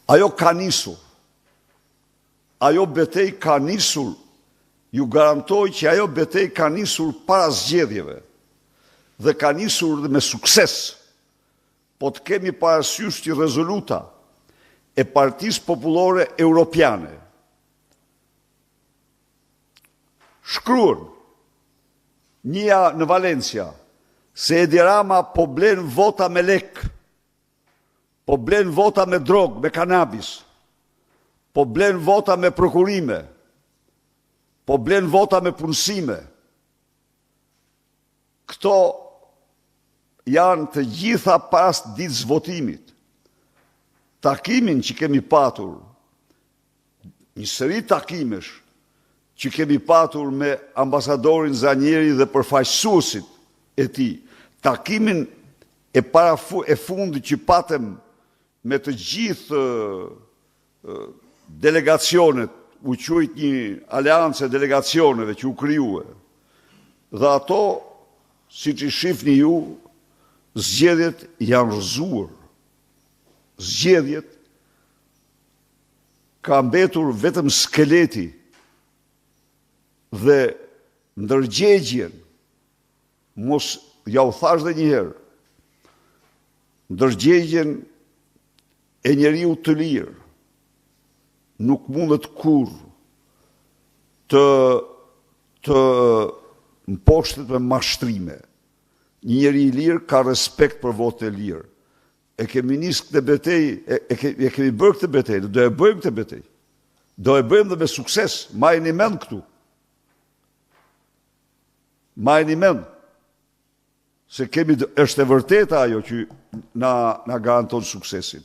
Ajo ka nisur. Ajo betej ka nisur. Ju garantoj që ajo betej ka nisur para zgjedhjeve dhe ka nisur dhe me sukses. Po të kemi parasysh që rezoluta e Partisë Popullore Europiane shkruan njëja në Valencia se Edi Rama po blen vota me lek, po blen vota me drog, me kanabis, po blen vota me prokurime, po blen vota me punësime. Këto janë të gjitha pas ditës votimit. Takimin që kemi patur, një seri takimesh që kemi patur me ambasadorin Zanieri dhe përfaqësuesit e tij, takimin e fundit që patëm me të gjithë delegacionet, u quajt një aleancë delegacioneve që u krijuë. Dhe ato, siç i shihni ju, zgjedhjet janë rrëzuar. Zgjedhjet ka mbetur vetëm skeleti dhe ndërgjegjen, mos ja u thash dhe njëherë, ndërgjegjen e njeriu të lirë nuk mundet kur të mposhtet me mashtrime. Një njeri i lirë ka respekt për votë e lirë. E kemi nisë këtë betej, e kemi bërë këtë betej, do e bëjmë këtë betej. Do e bëjmë dhe me sukses, majni mend këtu. Majni mend. Se kemi, është e vërteta ajo që na garanton suksesin.